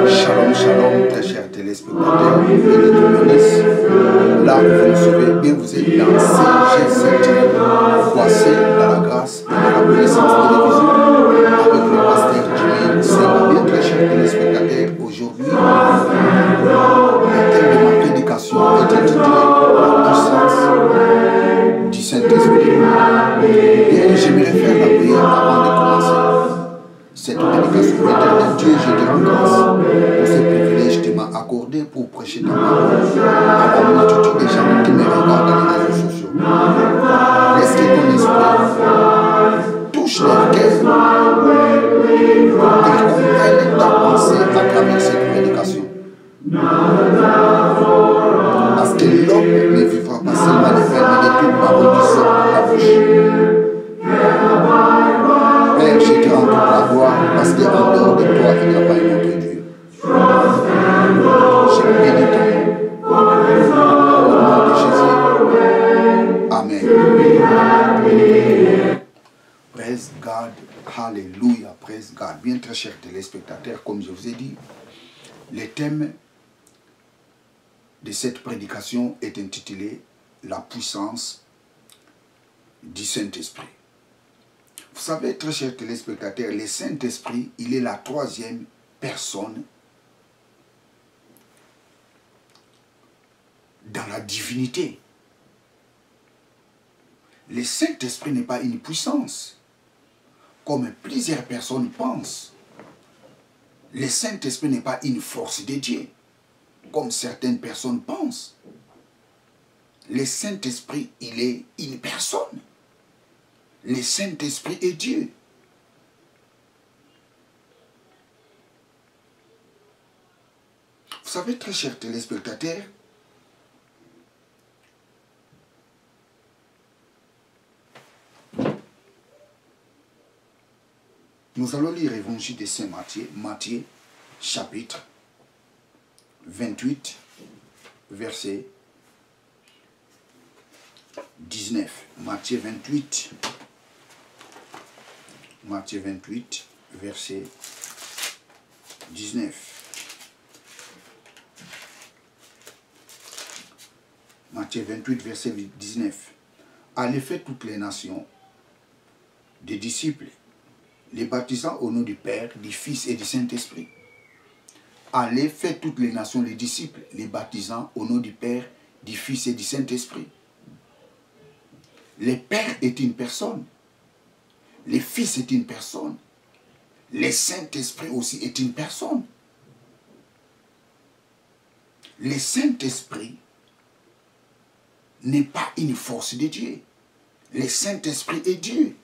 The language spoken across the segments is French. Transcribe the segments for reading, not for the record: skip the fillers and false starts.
Shalom, shalom, très chers téléspectateurs, béni te bénisse. Là où vous nous suivez, bien vous êtes dans CG7 TV. Voici dans la grâce et dans la connaissance télévision avec le pasteur Jimmy Senga. Bien très chers téléspectateurs, aujourd'hui, le thème de ma prédication est intitulé La puissance du Saint-Esprit. Bien, j'aimerais faire la prière avant de commencer cette prédication. Éternel Dieu, je te rends grâce pour ce privilège que tu m'as accordé pour prêcher ta parole à la multitude des gens qui me regardent dans les réseaux sociaux. Laisse que ton esprit touche leur cœur, qu'ils comprennent ta pensée à travers cette prédication. Parce que l'homme ne vivra pas seulement de pain, mais de toute parole qui sort de la bouche. Père, je te rends toute la gloire parce qu'en dehors de toi, il n'y a pas un autre Dieu. Je bénis ton nom. Au nom de Jésus. Amen. Praise God. Hallelujah. Praise God. Bien très chers téléspectateurs, comme je vous ai dit, le thème de cette prédication est intitulé La puissance du Saint-Esprit. Vous savez, très chers téléspectateurs, le Saint-Esprit, il est la troisième personne dans la divinité. Le Saint-Esprit n'est pas une puissance, comme plusieurs personnes pensent. Le Saint-Esprit n'est pas une force de Dieu, comme certaines personnes pensent. Le Saint-Esprit, il est une personne. Le Saint-Esprit est Dieu. Vous savez, très chers téléspectateurs, nous allons lire l'évangile de Saint Matthieu, Matthieu, chapitre 28, verset 19. Matthieu 28, verset 19. Matthieu 28, verset 19. Allez faire toutes les nations des disciples, les baptisant au nom du Père, du Fils et du Saint-Esprit. Allez faire toutes les nations les disciples, les baptisant au nom du Père, du Fils et du Saint-Esprit. Le Père est une personne. Le Fils est une personne. Le Saint-Esprit aussi est une personne. Le Saint-Esprit n'est pas une force de Dieu. Le Saint-Esprit est Dieu.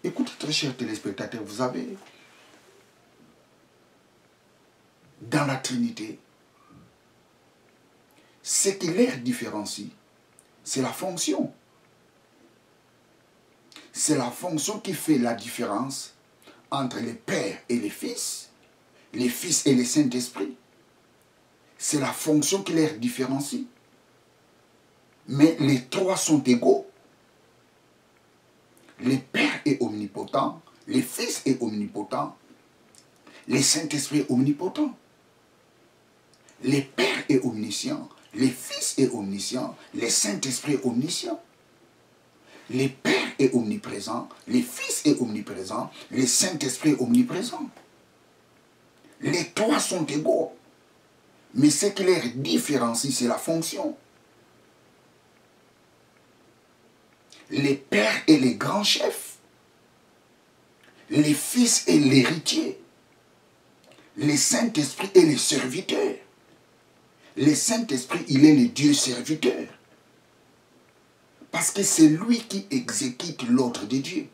Écoutez, très chers téléspectateurs, vous avez dans la Trinité, ce qui les différencie, c'est la fonction. C'est la fonction qui fait la différence entre le Père et le Fils et le Saint-Esprit. C'est la fonction qui les différencie. Mais les trois sont égaux. Le Père est omnipotent, le Fils est omnipotent, le Saint-Esprit est omnipotent. Le Père est omniscient, le Fils est omniscient, le Saint-Esprit est omniscient. Le Père est omniprésent, le Fils est omniprésent, le Saint-Esprit est omniprésent. Les trois sont égaux. Mais ce qui les différencie, c'est la fonction. Le Père est le grand chef. Le Fils est l'héritier. Le Saint-Esprit est le serviteur. Le Saint-Esprit, il est le Dieu serviteur. Parce que c'est lui qui exécute l'ordre de Dieu.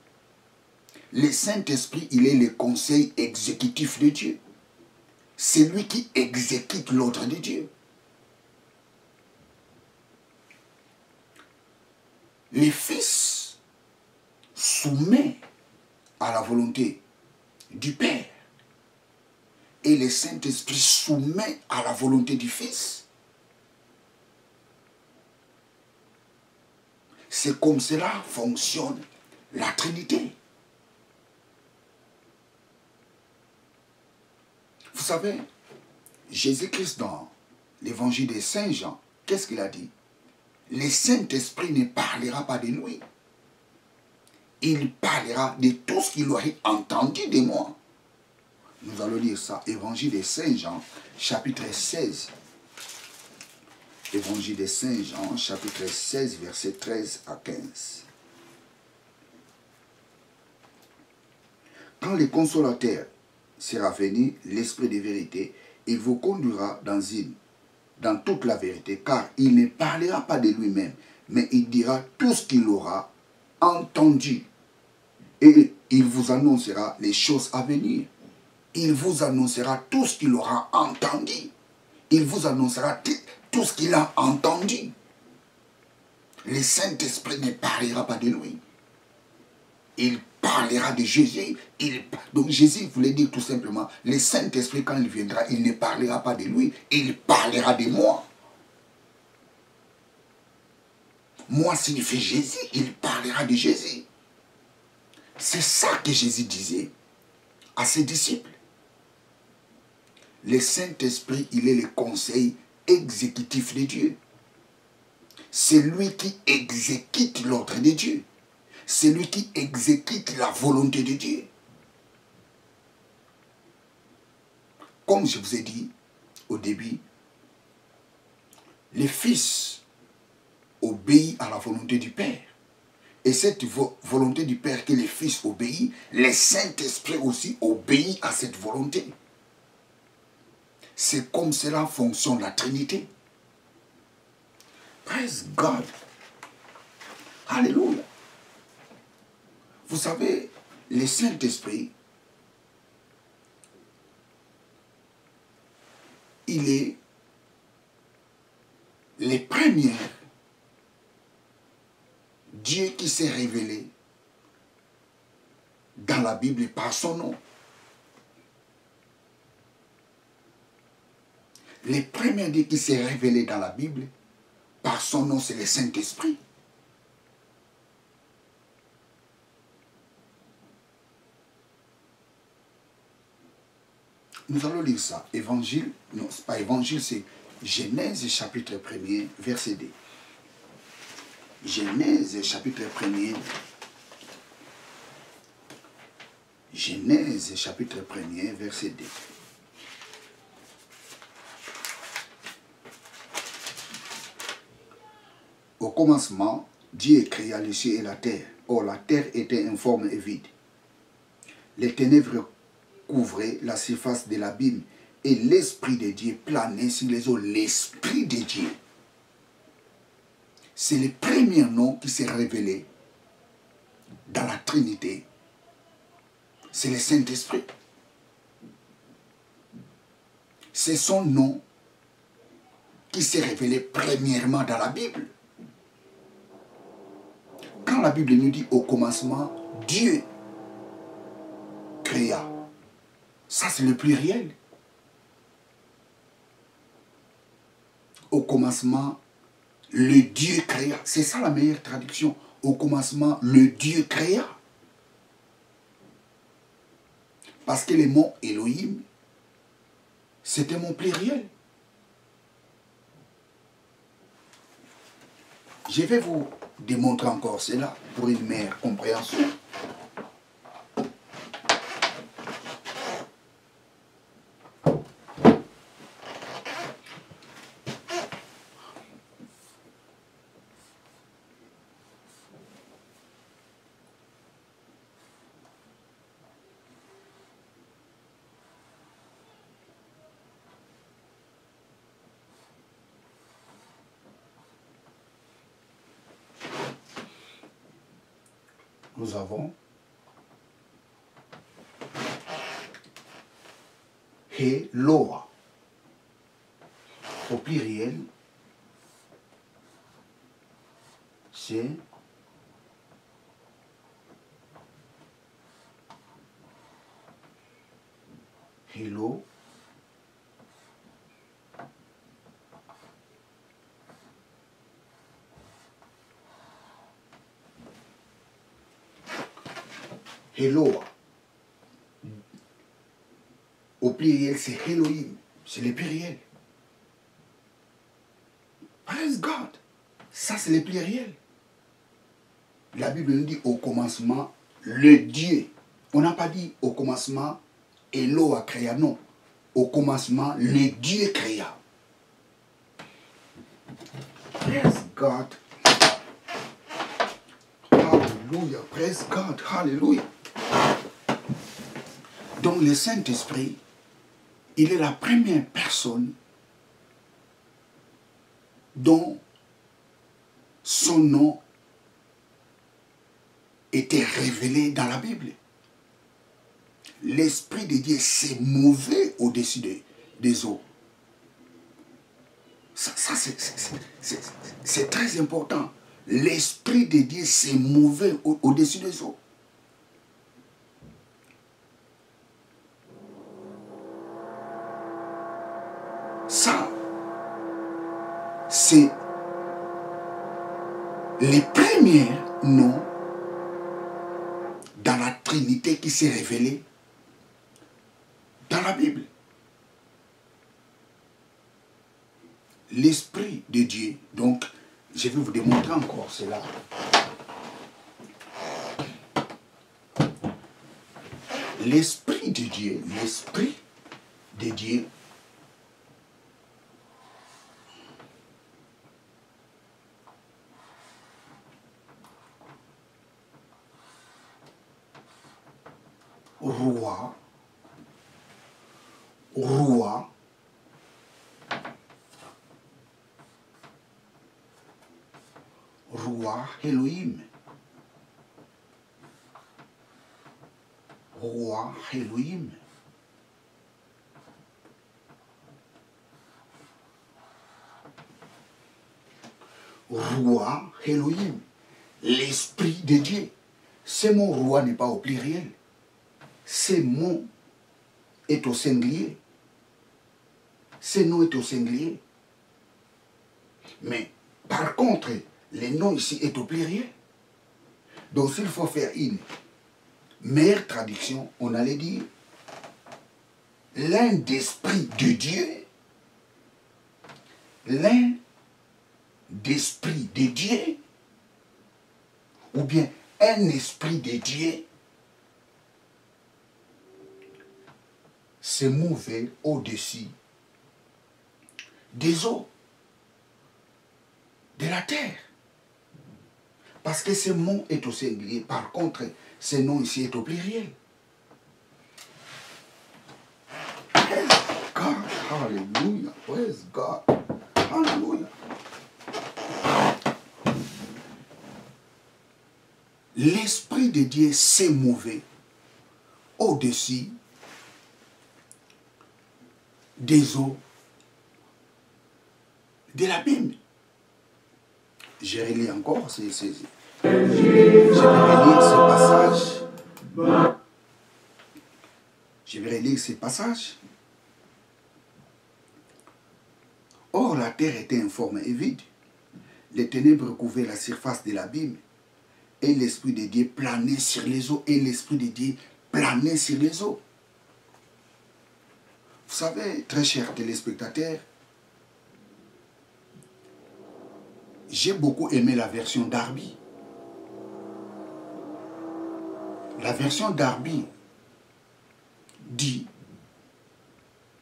Le Saint-Esprit, il est le conseil exécutif de Dieu. C'est lui qui exécute l'ordre de Dieu. Le Fils soumet à la volonté du Père. Et le Saint-Esprit soumet à la volonté du Fils. C'est comme cela fonctionne la Trinité. Vous savez, Jésus-Christ dans l'évangile de Saint Jean, qu'est-ce qu'il a dit? Le Saint-Esprit ne parlera pas de lui. Il parlera de tout ce qu'il aurait entendu de moi. Nous allons lire ça, évangile de Saint Jean, chapitre 16. Évangile de Saint Jean, chapitre 16, versets 13 à 15. Quand le Consolateur sera venu, l'Esprit de vérité, il vous conduira dans toute la vérité, car il ne parlera pas de lui-même, mais il dira tout ce qu'il aura entendu. Et il vous annoncera les choses à venir. Il vous annoncera tout ce qu'il aura entendu. Il vous annoncera tout ce qu'il a entendu. Le Saint-Esprit ne parlera pas de lui. Il parlera de Jésus. Donc Jésus voulait dire tout simplement, le Saint-Esprit quand il viendra, il ne parlera pas de lui, il parlera de moi. Moi signifie Jésus, il parlera de Jésus. C'est ça que Jésus disait à ses disciples. Le Saint-Esprit, il est le conseil exécutif de Dieu. C'est lui qui exécute l'ordre de Dieu. C'est lui qui exécute la volonté de Dieu. Comme je vous ai dit au début, le Fils obéit à la volonté du Père. Et cette volonté du Père que le Fils obéit, le Saint-Esprit aussi obéit à cette volonté. C'est comme cela fonctionne la Trinité. Praise God. Alléluia. Vous savez, le Saint-Esprit, il est le premier Dieu qui s'est révélé dans la Bible par son nom. Le premier Dieu qui s'est révélé dans la Bible par son nom, c'est le Saint-Esprit. Nous allons lire ça. Évangile, non, c'est pas évangile, c'est Genèse chapitre 1er, verset 2. Genèse chapitre 1er. Genèse chapitre 1er, verset 2. Au commencement, Dieu créa les cieux et la terre. Or, la terre était informe et vide. Les ténèbres couvraient la surface de l'abîme et l'Esprit de Dieu planait sur les eaux. L'Esprit de Dieu. C'est le premier nom qui s'est révélé dans la Trinité. C'est le Saint-Esprit. C'est son nom qui s'est révélé premièrement dans la Bible. Quand la Bible nous dit au commencement, Dieu créa. Ça, c'est le pluriel. Au commencement, le Dieu créa. C'est ça la meilleure traduction. Au commencement, le Dieu créa. Parce que le mot Elohim, c'était mon pluriel. Je vais vous démontrer encore cela pour une meilleure compréhension. Nous avons Eloa. Au pluriel, c'est Elo. Eloa. Au pluriel, c'est Elohim. C'est le pluriel. Praise God. Ça, c'est le pluriel. La Bible nous dit au commencement, le Dieu. On n'a pas dit au commencement, Eloa créa. Non. Au commencement, le Dieu créa. Praise God. Hallelujah. Praise God. Hallelujah. Donc le Saint-Esprit, il est la première personne dont son nom était révélé dans la Bible. L'Esprit de Dieu s'est mouvé au-dessus des eaux. Ça c'est très important. L'Esprit de Dieu s'est mouvé au-dessus des eaux. Ça, c'est les premiers noms dans la Trinité qui s'est révélée dans la Bible. L'Esprit de Dieu, donc, je vais vous démontrer encore cela. L'Esprit de Dieu, roi, Elohim. Roi Elohim. Roi Elohim. L'Esprit de Dieu. Ce mot roi n'est pas au pluriel. Ce mot est au singulier. Ce nom est au singulier. Mais par contre, le nom ici est au pluriel. Donc s'il faut faire une meilleure traduction, on allait dire l'un d'esprit de Dieu, l'un d'esprit de Dieu, ou bien un esprit de Dieu se mouvait au-dessus des eaux, de la terre. Parce que ce mot est au singulier. Par contre, ce nom ici est au pluriel. Praise God. Hallelujah. Praise God. Hallelujah. L'Esprit de Dieu s'est mouvé au-dessus des eaux de la Bible. Je relis encore, je vais relire ce passage. Je vais relire ce passage. Or, la terre était informe et vide. Les ténèbres couvraient la surface de l'abîme. Et l'Esprit de Dieu planait sur les eaux. Et l'Esprit de Dieu planait sur les eaux. Vous savez, très chers téléspectateurs, j'ai beaucoup aimé la version Darby. La version Darby dit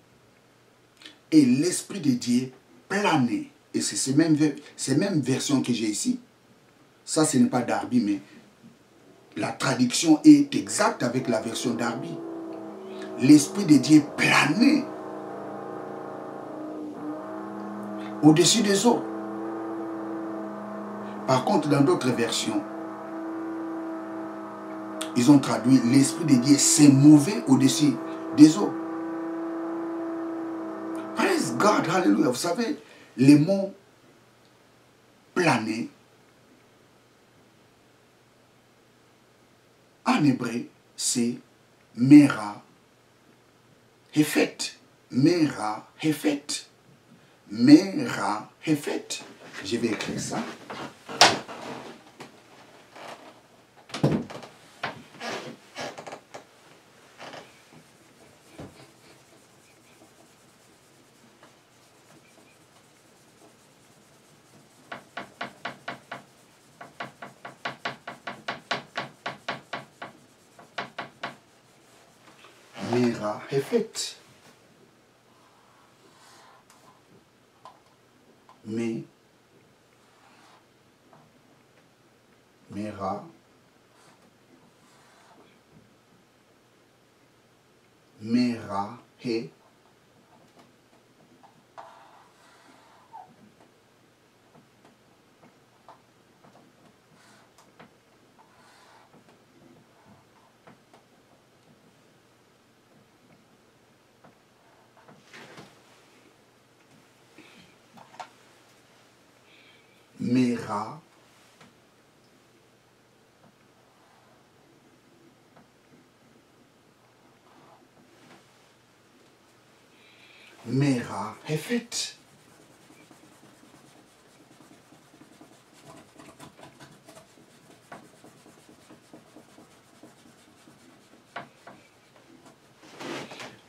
« Et l'Esprit de Dieu planait ». Et c'est ces mêmes versions que j'ai ici. Ça, ce n'est pas Darby, mais la traduction est exacte avec la version Darby. L'Esprit de Dieu planait au-dessus des eaux. Par contre, dans d'autres versions, ils ont traduit l'Esprit de Dieu s'est mouvé au-dessus des eaux. Praise God, hallelujah. Vous savez, les mots planer en hébreu, c'est Mera Hefet. Mera Hefet. Mera Hefet. Je vais écrire ça. Mera Hefet. Mera He Mera Hefet.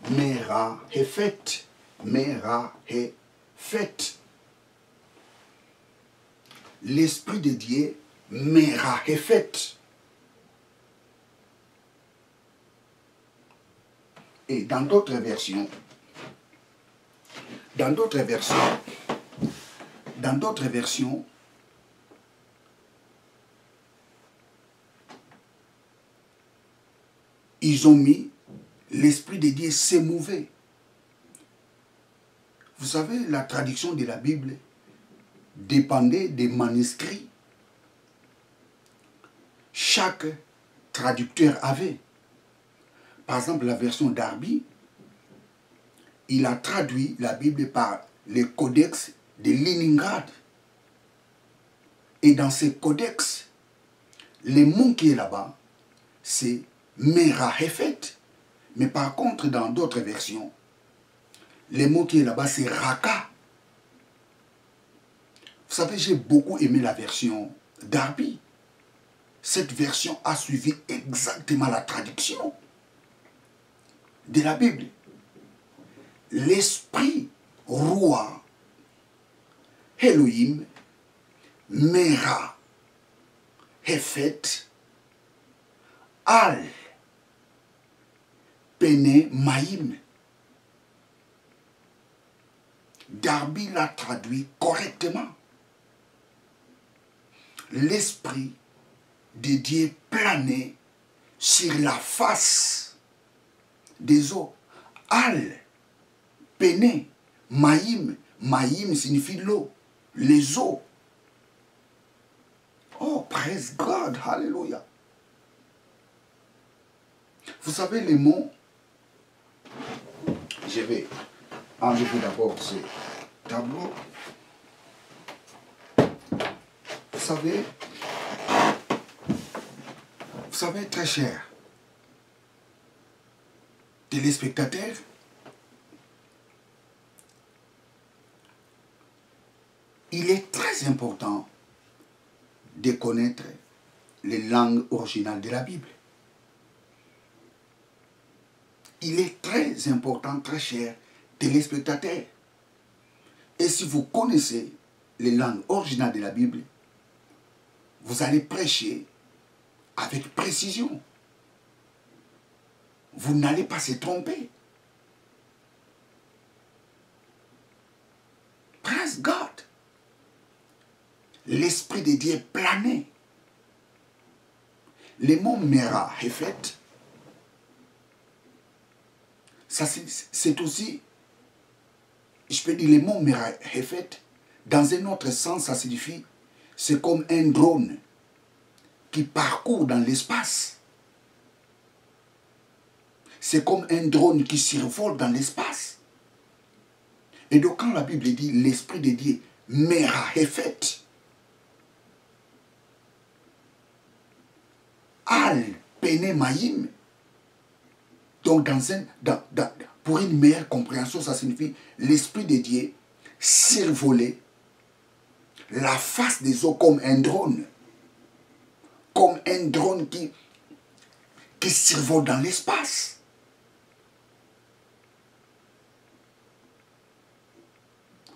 Mera Hefet. Mera Hefet. L'Esprit de Dieu, Mera Hefet. Et dans d'autres versions, ils ont mis l'Esprit de Dieu s'émouvait. Vous savez, la traduction de la Bible dépendait des manuscrits. Chaque traducteur avait. Par exemple, la version Darby, il a traduit la Bible par les codex de Leningrad. Et dans ces codex, le mot qui est là-bas, c'est Mera Hefet. Mais par contre, dans d'autres versions, le mot qui est là-bas, c'est Raka. Vous savez, j'ai beaucoup aimé la version Darby. Cette version a suivi exactement la traduction de la Bible. L'Esprit roi Elohim Mera Hefet Al Pene Maïm. Darby l'a traduit correctement. L'Esprit de Dieu planait sur la face des eaux. Al Pene Maïm. Maïm signifie l'eau. Les eaux. Oh, praise God. Hallelujah. Vous savez les mots. Je vais enlever d'abord ce tableau. Vous savez très cher téléspectateurs, il est très important de connaître les langues originales de la Bible. Il est très important, très cher téléspectateurs. Et si vous connaissez les langues originales de la Bible, vous allez prêcher avec précision. Vous n'allez pas se tromper. Praise God. L'Esprit de Dieu planait. Le mot Mera Hefet, c'est aussi, je peux dire le mot Mera Hefet, dans un autre sens, ça signifie, c'est comme un drone qui parcourt dans l'espace. C'est comme un drone qui survole dans l'espace. Et donc quand la Bible dit l'Esprit de Dieu, Mera Hefet, Al Pene Maïm, donc pour une meilleure compréhension, ça signifie l'Esprit de Dieu survolait la face des eaux comme un drone. Comme un drone qui survole dans l'espace.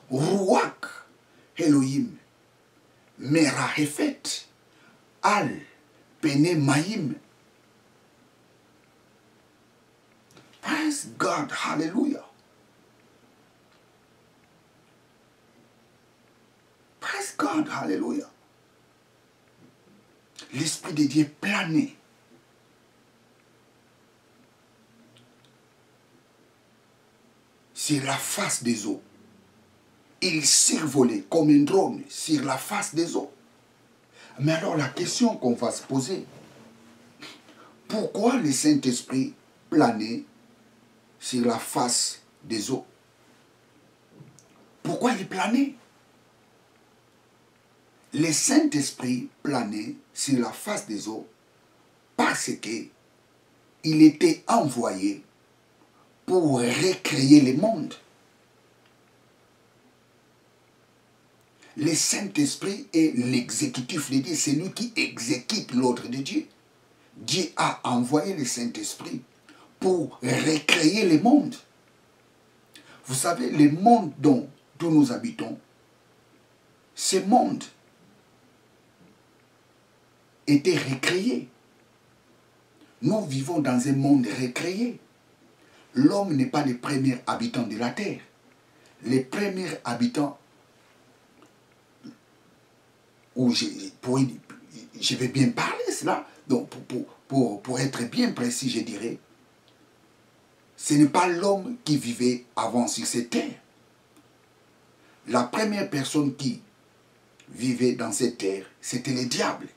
Ruach Elohim Mera Hefet Al Pene Maïm. Praise Praise God. Hallelujah. Praise God. Hallelujah. L'Esprit de Dieu planait. Sur la face des eaux. Il survolait comme un drone sur la face des eaux. Mais alors la question qu'on va se poser, pourquoi le Saint-Esprit planait sur la face des eaux? Pourquoi il planait? Le Saint-Esprit planait sur la face des eaux parce qu'il était envoyé pour recréer le monde. Le Saint-Esprit est l'exécutif de Dieu, c'est lui qui exécute l'ordre de Dieu. Dieu a envoyé le Saint-Esprit pour recréer le monde. Vous savez, le monde dont nous habitons, ce monde était recréé. Nous vivons dans un monde recréé. L'homme n'est pas le premier habitant de la terre. Les premiers habitants, où je vais bien parler cela, donc pour être bien précis, je dirais, ce n'est pas l'homme qui vivait avant sur cette terre. La première personne qui vivait dans cette terre, c'était le diable.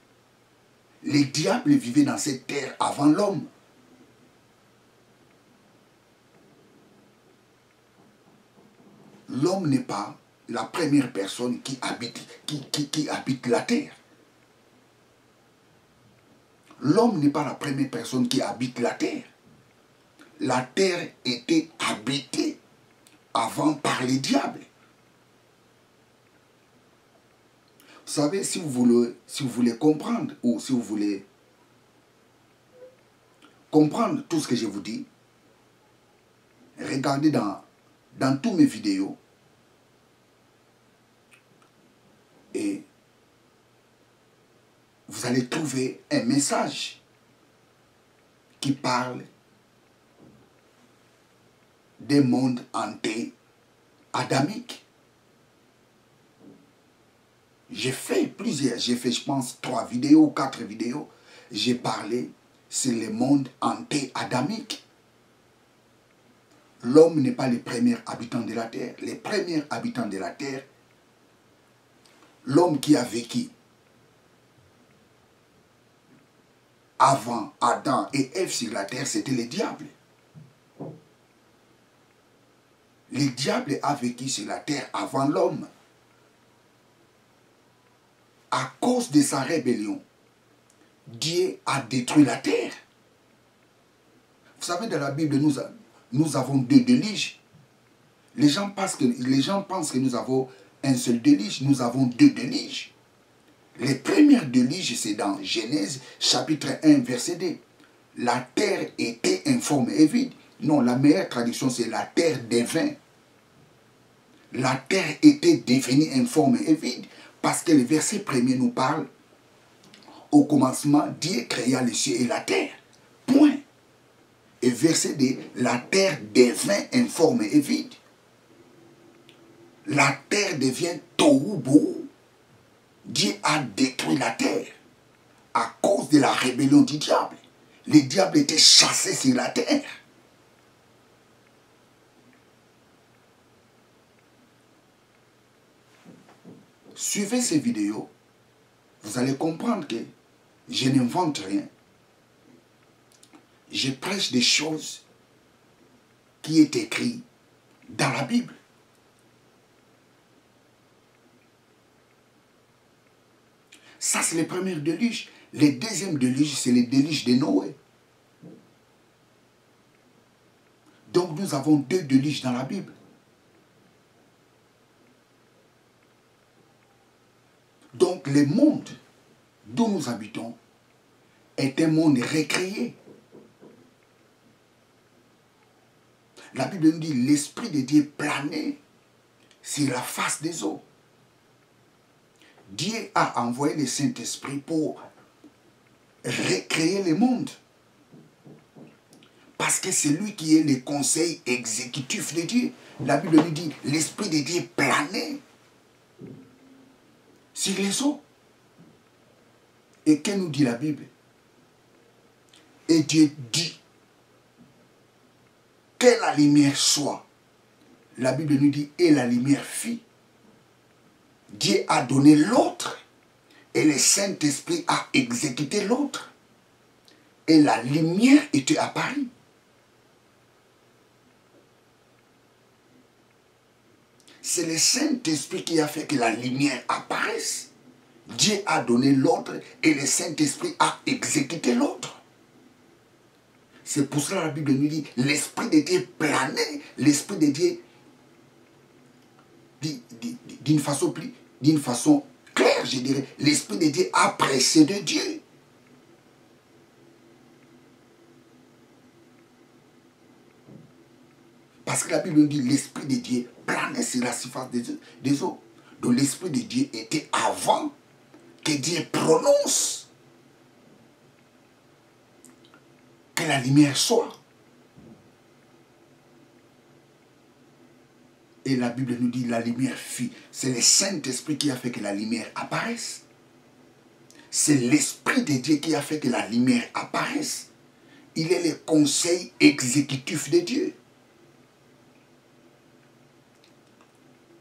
Les diables vivaient dans cette terre avant l'homme. L'homme n'est pas la première personne qui habite la terre. L'homme n'est pas la première personne qui habite la terre. La terre était habitée avant par les diables. Vous savez, si vous voulez comprendre, ou si vous voulez comprendre tout ce que je vous dis, regardez dans toutes mes vidéos et vous allez trouver un message qui parle des mondes anté-adamiques. J'ai fait plusieurs, je pense 3 vidéos, 4 vidéos. J'ai parlé sur le monde anté-adamique. L'homme n'est pas le premier habitant de la terre. Les premiers habitants de la terre, l'homme qui a vécu avant Adam et Ève sur la terre, c'était le diable. Le diable a vécu sur la terre avant l'homme. À cause de sa rébellion, Dieu a détruit la terre. Vous savez, dans la Bible, nous avons 2 déluges. Les gens pensent que nous avons un seul déluge. Nous avons 2 déluges. Les premiers déluges, c'est dans Genèse, chapitre 1, verset 2. La terre était informe et vide. Non, la meilleure traduction, c'est la terre devint. La terre était devenue informe et vide. Parce que le verset premier nous parle, au commencement, Dieu créa les cieux et la terre. Point. Et verset 2, la terre devint informe et vide. La terre devient tohu bohu. Dieu a détruit la terre à cause de la rébellion du diable. Le diable était chassé sur la terre. Suivez ces vidéos, vous allez comprendre que je n'invente rien. Je prêche des choses qui est écrites dans la Bible. Ça, c'est le premier déluge. Le deuxième déluge, c'est le déluge de Noé. Donc, nous avons 2 déluges dans la Bible. Donc, le monde d'où nous habitons est un monde recréé. La Bible nous dit l'Esprit de Dieu planait sur la face des eaux. Dieu a envoyé le Saint-Esprit pour recréer le monde. Parce que c'est lui qui est le conseil exécutif de Dieu. La Bible nous dit, l'Esprit de Dieu planait sur les eaux. Et que nous dit la Bible? Et Dieu dit que la lumière soit. La Bible nous dit, et la lumière fit. Dieu a donné l'autre. Et le Saint-Esprit a exécuté l'autre. Et la lumière était apparue. C'est le Saint-Esprit qui a fait que la lumière apparaisse. Dieu a donné l'autre et le Saint-Esprit a exécuté l'autre. C'est pour cela que la Bible nous dit, l'Esprit de Dieu planait, l'Esprit de Dieu d'une façon claire, je dirais, l'Esprit de Dieu a précédé Dieu. Parce que la Bible nous dit, l'Esprit de Dieu planait sur la surface des eaux. Donc l'Esprit de Dieu était avant que Dieu prononce que la lumière soit. Et la Bible nous dit la lumière fit. C'est le Saint-Esprit qui a fait que la lumière apparaisse. C'est l'Esprit de Dieu qui a fait que la lumière apparaisse. Il est le conseil exécutif de Dieu.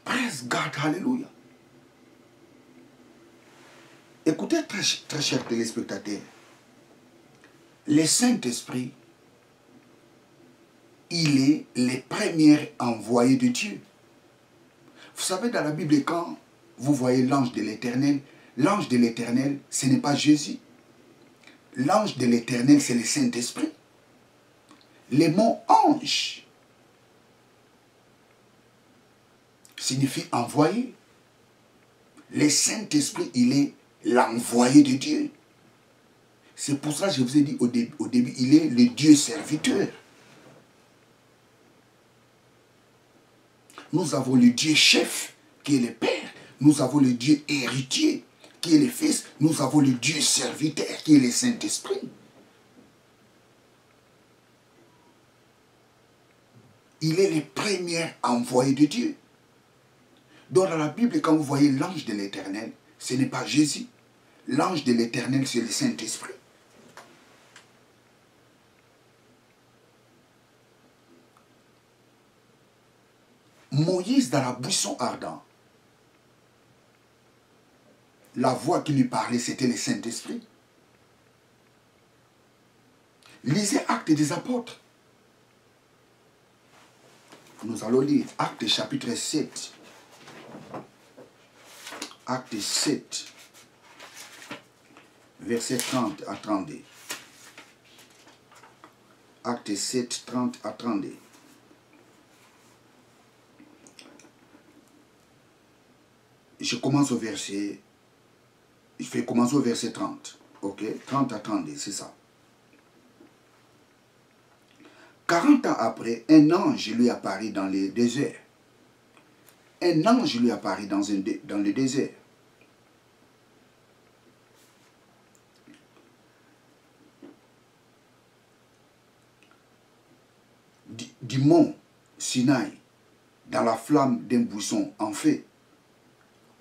Praise God, hallelujah. Écoutez, très chers téléspectateurs, le Saint-Esprit, il est le premier envoyé de Dieu. Vous savez, dans la Bible, quand vous voyez l'ange de l'Éternel, ce n'est pas Jésus. L'ange de l'Éternel, c'est le Saint-Esprit. Le mot ange signifie envoyé. Le Saint-Esprit, il est l'envoyé de Dieu. C'est pour ça que je vous ai dit au début, il est le Dieu serviteur. Nous avons le Dieu chef, qui est le Père. Nous avons le Dieu héritier, qui est le Fils. Nous avons le Dieu serviteur, qui est le Saint-Esprit. Il est le premier envoyé de Dieu. Donc dans la Bible, quand vous voyez l'ange de l'Éternel, ce n'est pas Jésus. L'ange de l'Éternel, c'est le Saint-Esprit. Moïse dans la buisson ardent, la voix qui lui parlait, c'était le Saint-Esprit. Lisez Actes des Apôtres. Nous allons lire Actes chapitre 7. Actes 7, verset 30 à 32. Actes 7, 30 à 32. Je commence au verset... Je vais commencer au verset 30. Ok? 30 à 32, c'est ça. 40 ans après, un ange lui apparut dans le désert. Un ange lui apparut dans le désert. Du mont Sinaï, dans la flamme d'un buisson en feu.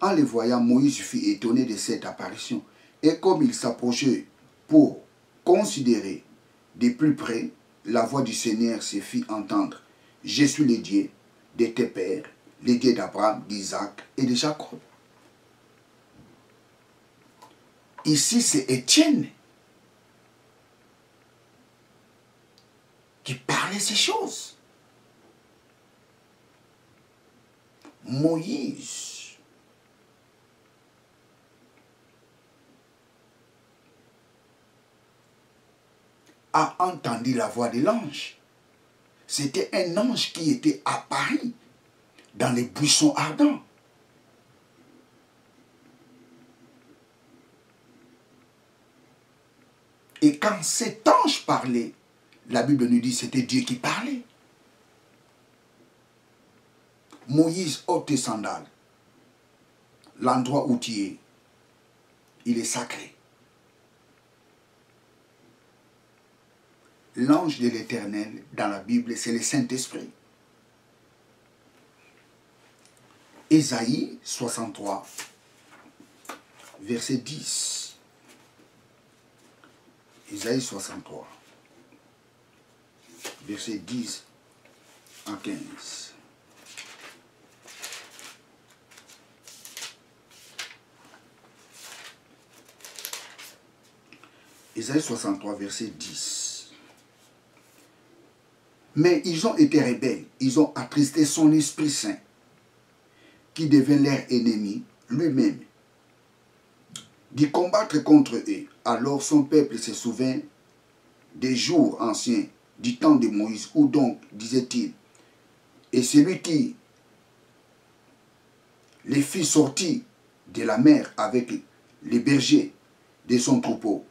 En le voyant, Moïse fut étonné de cette apparition. Et comme il s'approchait pour considérer de plus près, la voix du Seigneur se fit entendre. Je suis le Dieu de tes pères, le Dieu d'Abraham, d'Isaac et de Jacob. Ici, c'est Étienne qui parlait ces choses. Moïse a entendu la voix de l'ange. C'était un ange qui était apparu dans les buissons ardents. Et quand cet ange parlait, la Bible nous dit que c'était Dieu qui parlait. Moïse ôte tes sandales. L'endroit où tu es, il est sacré. l'ange de l'Éternel dans la Bible, c'est le Saint-Esprit. Ésaïe 63, verset 10. Ésaïe 63, verset 10 à 15. Ésaïe 63, verset 10. Mais ils ont été rebelles, ils ont attristé son Esprit Saint, qui devint leur ennemi lui-même, d'y combattre contre eux. Alors son peuple se souvint des jours anciens, du temps de Moïse, où donc, disait-il, et celui qui les fit sortir de la mer avec les bergers de son troupeau.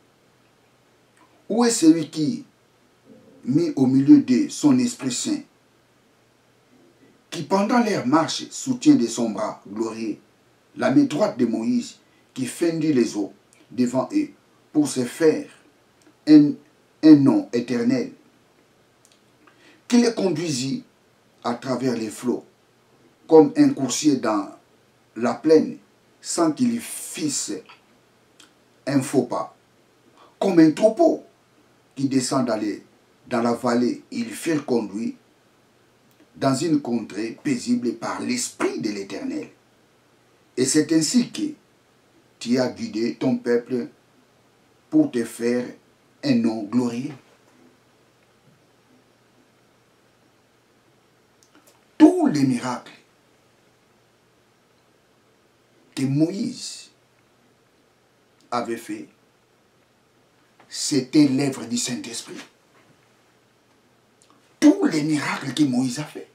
Où est celui qui mit au milieu d'eux son Esprit Saint, qui pendant leur marche soutient de son bras glorieux la main droite de Moïse, qui fendit les eaux devant eux pour se faire un nom éternel, qui les conduisit à travers les flots, comme un coursier dans la plaine, sans qu'il fisse un faux pas, comme un troupeau qui descend dans la vallée. Ils furent conduits dans une contrée paisible par l'Esprit de l'Éternel. Et c'est ainsi que tu as guidé ton peuple pour te faire un nom glorieux. Tous les miracles que Moïse avait fait, c'était l'œuvre du Saint-Esprit. Tous les miracles que Moïse a fait,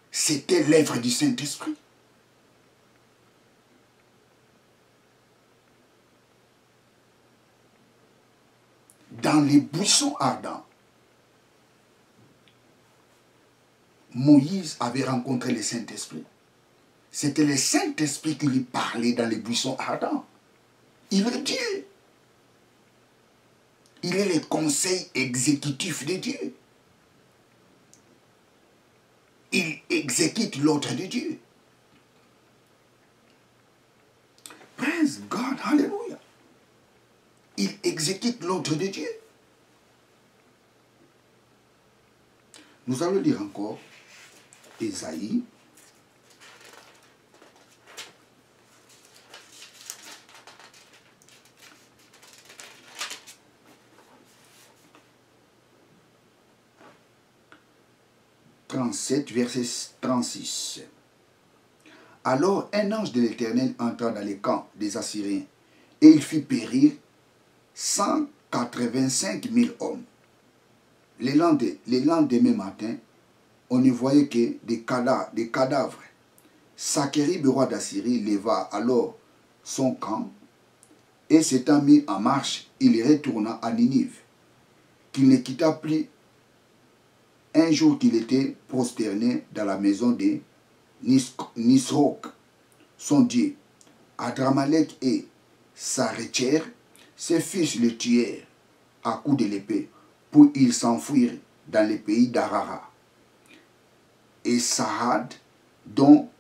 c'était l'œuvre du Saint-Esprit. Dans les buissons ardents, Moïse avait rencontré le Saint-Esprit. C'était le Saint-Esprit qui lui parlait dans les buissons ardents. Il est Dieu. Il est le conseil exécutif de Dieu. Il exécute l'ordre de Dieu. Praise God, hallelujah. Il exécute l'ordre de Dieu. Nous allons lire encore Ésaïe. Verset 36. Alors un ange de l'Éternel entra dans les camps des Assyriens, et il fit périr 185 000 hommes. Le lendemain matin, on ne voyait que des cadavres. Sachérib, roi d'Assyrie, leva alors son camp, et s'étant mis en marche, il retourna à Ninive, qu'il ne quitta plus un jour qu'il était prosterné dans la maison de Nisroch, son dieu. Adramalek et Sarécher, ses fils le tuèrent à coups de l'épée, puis ils s'enfuirent dans le pays d'Arara. Et Sahad, dont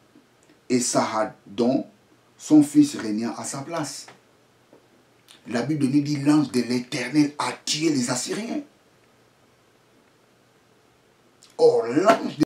son fils régna à sa place. La Bible nous dit l'ange de l'Éternel a tué les Assyriens. Or, l'ange